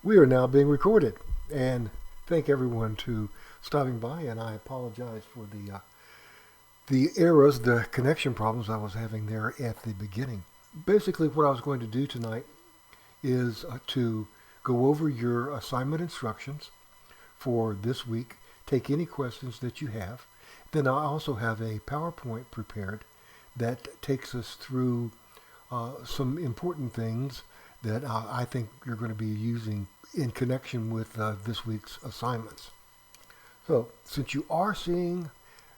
We are now being recorded, and thank everyone to stopping by. And I apologize for the errors, the connection problems I was having there at the beginning. Basically, what I was going to do tonight is to go over your assignment instructions for this week. Take any questions that you have. Then I also have a PowerPoint prepared that takes us through some important things that I think you're going to be using in connection with this week's assignments. So since you are seeing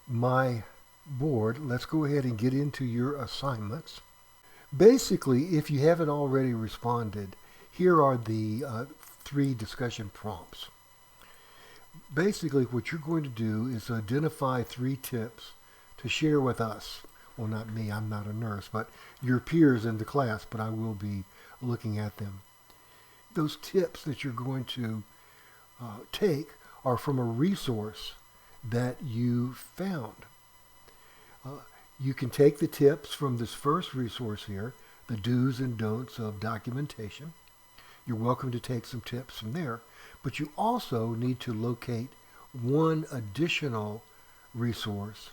my board, let's go ahead and get into your assignments. Basically, if you haven't already responded, here are the three discussion prompts. Basically, what you're going to do is identify 3 tips to share with us. Well, not me, I'm not a nurse, but your peers in the class, but I will be looking at them. Those tips that you're going to take are from a resource that you found. You can take the tips from this first resource here, the do's and don'ts of documentation. You're welcome to take some tips from there, but you also need to locate one additional resource,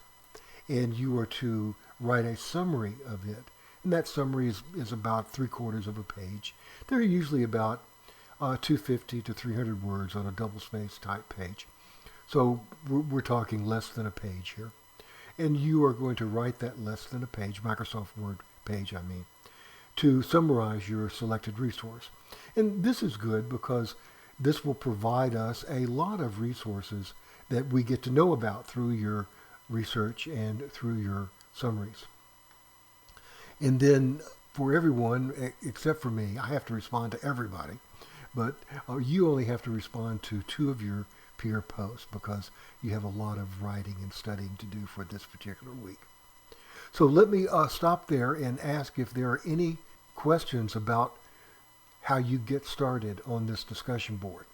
and you are to write a summary of it. And that summary is about 3/4 of a page. They're usually about 250 to 300 words on a double-spaced type page. So we're talking less than a page here. And you are going to write that less than a page, Microsoft Word page, I mean, to summarize your selected resource. And this is good because this will provide us a lot of resources that we get to know about through your research and through your summaries. And then for everyone, except for me, I have to respond to everybody, but you only have to respond to 2 of your peer posts because you have a lot of writing and studying to do for this particular week. So let me stop there and ask if there are any questions about how you get started on this discussion board.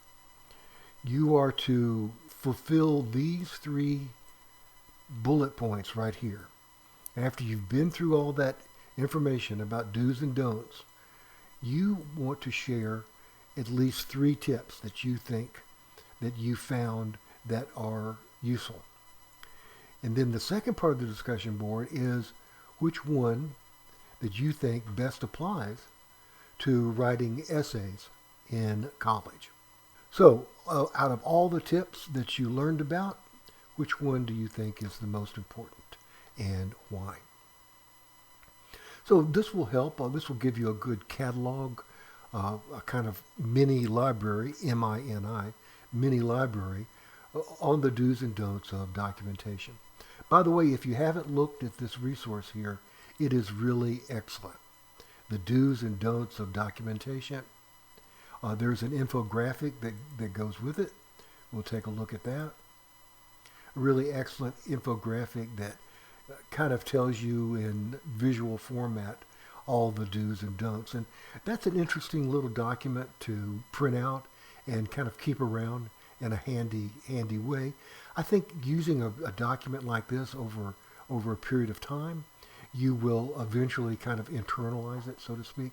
You are to fulfill these 3 bullet points right here. After you've been through all that information about do's and don'ts, you want to share at least 3 tips that you think that you found that are useful. And then the second part of the discussion board is which one that you think best applies to writing essays in college. So out of all the tips that you learned about, which one do you think is the most important and why? So this will help. This will give you a good catalog, a kind of mini library, MINI, mini library on the do's and don'ts of documentation. By the way, if you haven't looked at this resource here, it is really excellent. The do's and don'ts of documentation. There's an infographic that goes with it. We'll take a look at that. A really excellent infographic that kind of tells you in visual format all the do's and don'ts. And that's an interesting little document to print out and kind of keep around in a handy way. I think using a document like this over a period of time, you will eventually kind of internalize it, so to speak,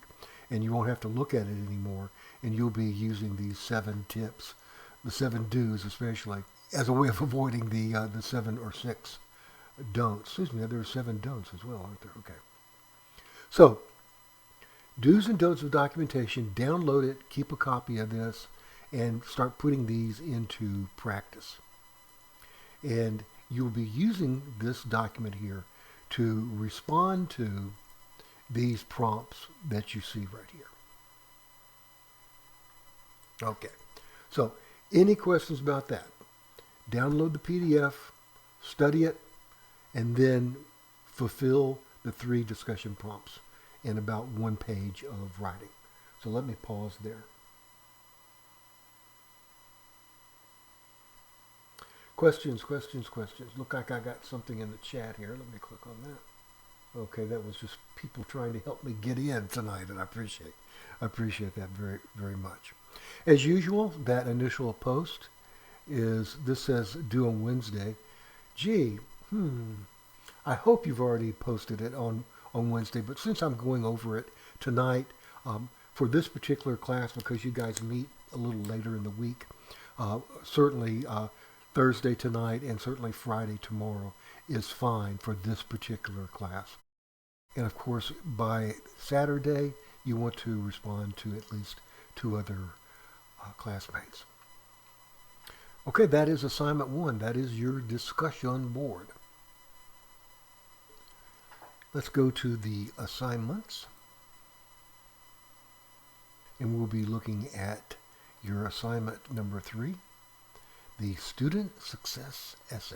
and you won't have to look at it anymore, and you'll be using these 7 tips, the 7 do's especially, as a way of avoiding the 7 or 6 don'ts. Excuse me, there are 7 don'ts as well, aren't there? Okay. So, do's and don'ts of documentation, download it, keep a copy of this, and start putting these into practice. And you'll be using this document here to respond to these prompts that you see right here. Okay, so any questions about that? Download the PDF, study it, and then fulfill the 3 discussion prompts in about 1 page of writing. So let me pause there. Questions. Look like I got something in the chat here. Let me click on that. Okay, that was just people trying to help me get in tonight, and I appreciate that very, very much. As usual, that initial post this says due on Wednesday. Gee, I hope you've already posted it on Wednesday, but since I'm going over it tonight for this particular class, because you guys meet a little later in the week. Certainly Thursday tonight and certainly Friday tomorrow is fine for this particular class. And of course, by Saturday, you want to respond to at least two other classmates. Okay, that is assignment 1. That is your discussion board. Let's go to the assignments. And we'll be looking at your assignment number 3, the student success essay.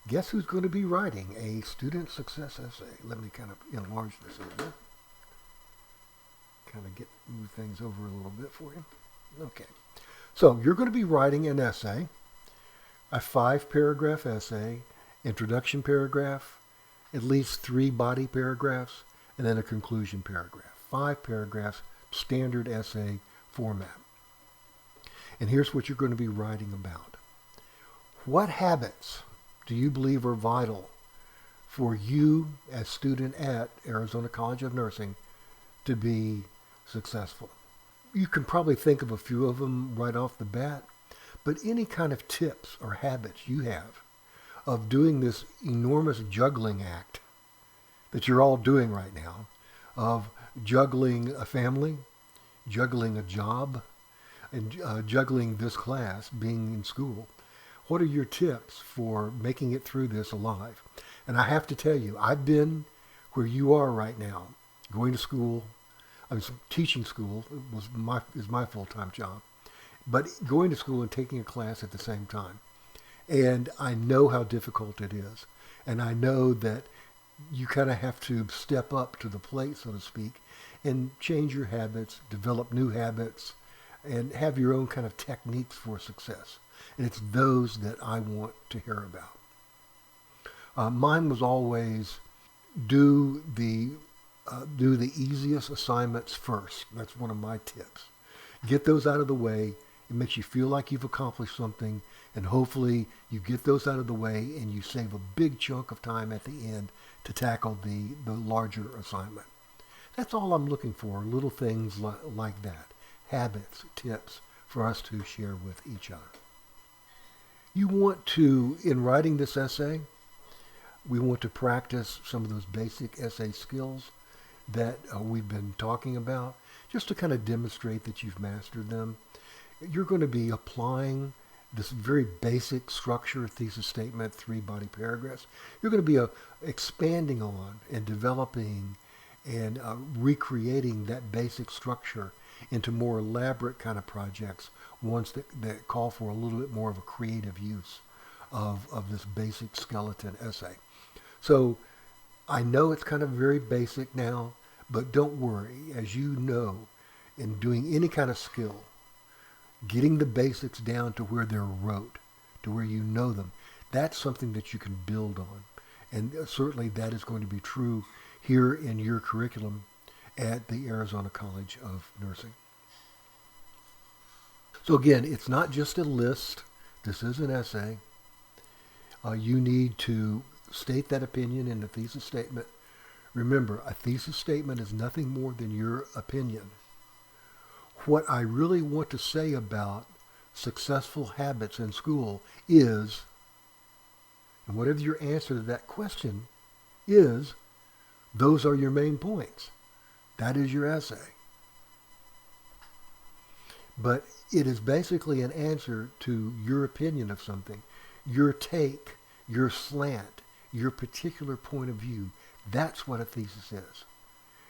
Guess who's going to be writing a student success essay? Let me kind of enlarge this a little bit. Kind of move things over a little bit for you. Okay. So you're going to be writing an essay, a 5-paragraph essay, introduction paragraph, at least 3 body paragraphs, and then a conclusion paragraph. 5 paragraphs, standard essay format. And here's what you're going to be writing about. What habits do you believe are vital for you as student at Arizona College of Nursing to be successful? You can probably think of a few of them right off the bat, but any kind of tips or habits you have of doing this enormous juggling act that you're all doing right now, of juggling a family, juggling a job, and juggling this class, being in school. What are your tips for making it through this alive? And I have to tell you, I've been where you are right now, going to school. I was teaching school is my full-time job, but going to school and taking a class at the same time. And I know how difficult it is. And I know that you kind of have to step up to the plate, so to speak, and change your habits, develop new habits, and have your own kind of techniques for success. And it's those that I want to hear about. Mine was always do the easiest assignments first. That's one of my tips. Get those out of the way. It makes you feel like you've accomplished something, and hopefully you get those out of the way and you save a big chunk of time at the end to tackle the larger assignment. That's all I'm looking for, little things like that. Habits, tips for us to share with each other. You want to, in writing this essay, we want to practice some of those basic essay skills that we've been talking about, just to kind of demonstrate that you've mastered them. You're going to be applying this very basic structure, thesis statement, 3 body paragraphs. You're going to be expanding on and developing and recreating that basic structure into more elaborate kind of projects, ones that call for a little bit more of a creative use of this basic skeleton essay. So I know it's kind of very basic now, but don't worry. As you know, in doing any kind of skill, getting the basics down to where they're rote, to where you know them, that's something that you can build on. And certainly that is going to be true here in your curriculum at the Arizona College of Nursing. So again, it's not just a list. This is an essay. You need to state that opinion in the thesis statement. Remember, a thesis statement is nothing more than your opinion. What I really want to say about successful habits in school is, and whatever your answer to that question is, those are your main points. That is your essay. But it is basically an answer to your opinion of something, your take, your slant, your particular point of view. That's what a thesis is.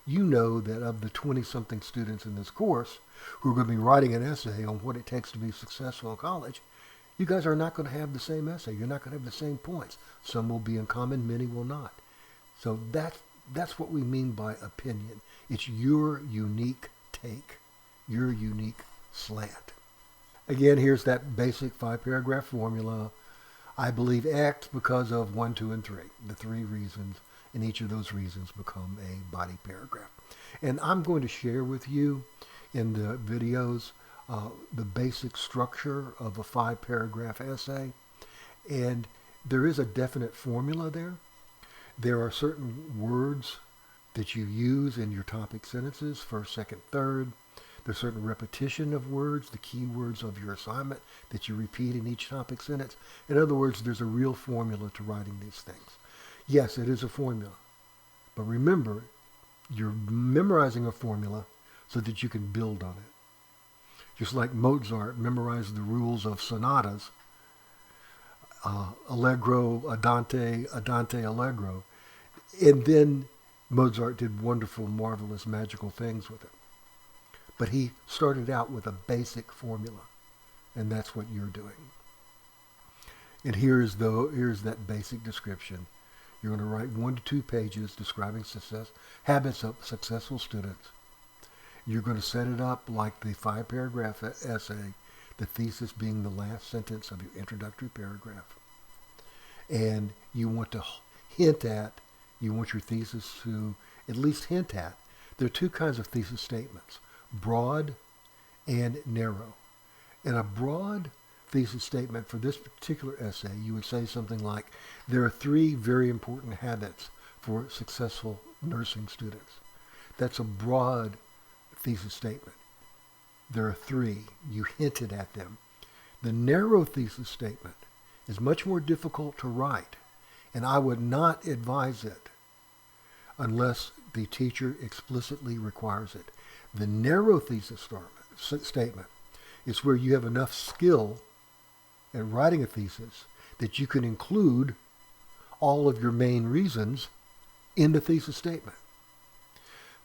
You know that of the 20-something students in this course who are going to be writing an essay on what it takes to be successful in college, you guys are not going to have the same essay. You're not going to have the same points. Some will be in common, many will not. So that's what we mean by opinion. It's your unique take, your unique slant. Again, here's that basic 5-paragraph formula. I believe X because of 1, 2, and 3. The 3 reasons, and each of those reasons become a body paragraph. And I'm going to share with you in the videos the basic structure of a 5-paragraph essay. And there is a definite formula there. There are certain words that you use in your topic sentences, first, second, third. There's certain repetition of words, the key words of your assignment that you repeat in each topic sentence. In other words, there's a real formula to writing these things. Yes, it is a formula. But remember, you're memorizing a formula so that you can build on it. Just like Mozart memorized the rules of sonatas, allegro, andante, andante, allegro. And then Mozart did wonderful, marvelous, magical things with it. But he started out with a basic formula, and that's what you're doing. And here's that basic description. You're going to write 1 to 2 pages describing habits of successful students. You're going to set it up like the 5-paragraph essay, the thesis being the last sentence of your introductory paragraph. And you want your thesis to at least hint at. There are 2 kinds of thesis statements, broad and narrow. In a broad thesis statement for this particular essay, you would say something like, there are 3 very important habits for successful nursing students. That's a broad thesis statement. There are 3. You hinted at them. The narrow thesis statement is much more difficult to write, and I would not advise it unless the teacher explicitly requires it. The narrow thesis statement is where you have enough skill at writing a thesis that you can include all of your main reasons in the thesis statement.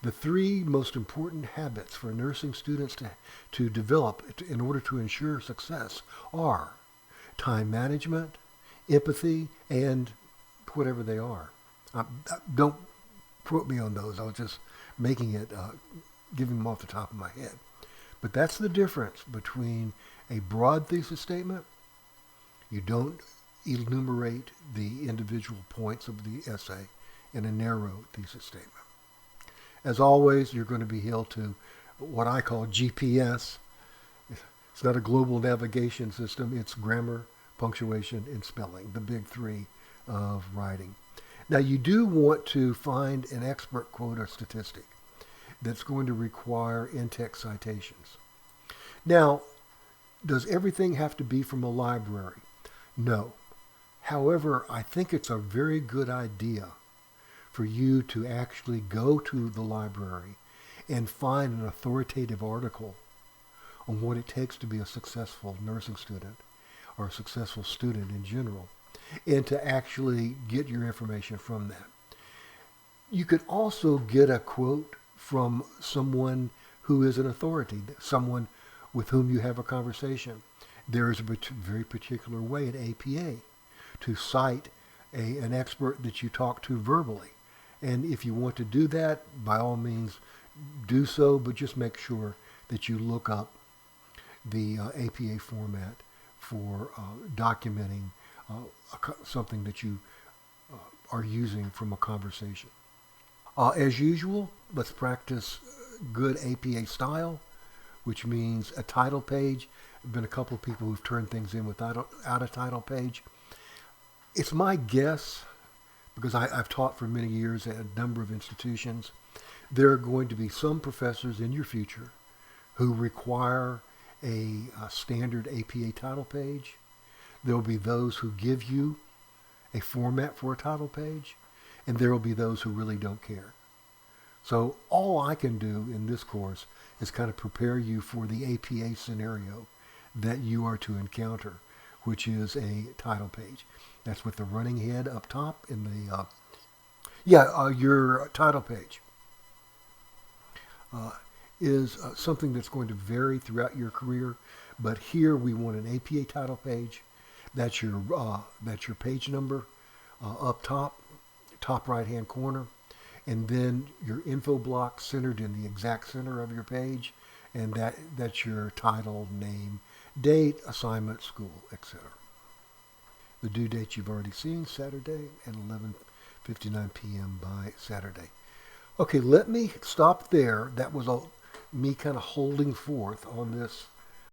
The 3 most important habits for nursing students to develop in order to ensure success are time management, empathy, and whatever they are. Don't quote me on those. I was just making it, giving them off the top of my head. But that's the difference between a broad thesis statement. You don't enumerate the individual points of the essay, in a narrow thesis statement. As always, you're going to be held to what I call GPS. It's not a global navigation system. It's grammar, punctuation, and spelling, the big 3 of writing. Now, you do want to find an expert quote or statistic that's going to require in-text citations. Now, does everything have to be from a library? No. However, I think it's a very good idea for you to actually go to the library and find an authoritative article on what it takes to be a successful nursing student or a successful student in general, and to actually get your information from that. You could also get a quote from someone who is an authority, someone with whom you have a conversation. There is a very particular way at APA to cite an expert that you talk to verbally. And if you want to do that, by all means, do so, but just make sure that you look up the APA format for documenting something that you are using from a conversation. As usual, let's practice good APA style, which means a title page. There have been a couple of people who've turned things in without a title page. It's my guess, because I've taught for many years at a number of institutions, there are going to be some professors in your future who require a standard APA title page. There will be those who give you a format for a title page, and there will be those who really don't care. So all I can do in this course is kind of prepare you for the APA scenario that you are to encounter, which is a title page. That's with the running head up top in the, your title page is something that's going to vary throughout your career. But here we want an APA title page. That's your page number up top right-hand corner. And then your info block centered in the exact center of your page. And that's your title, name, date, assignment, school, etc. The due date you've already seen, Saturday at 11:59 p.m. by Saturday. Okay, let me stop there. That was me kind of holding forth on this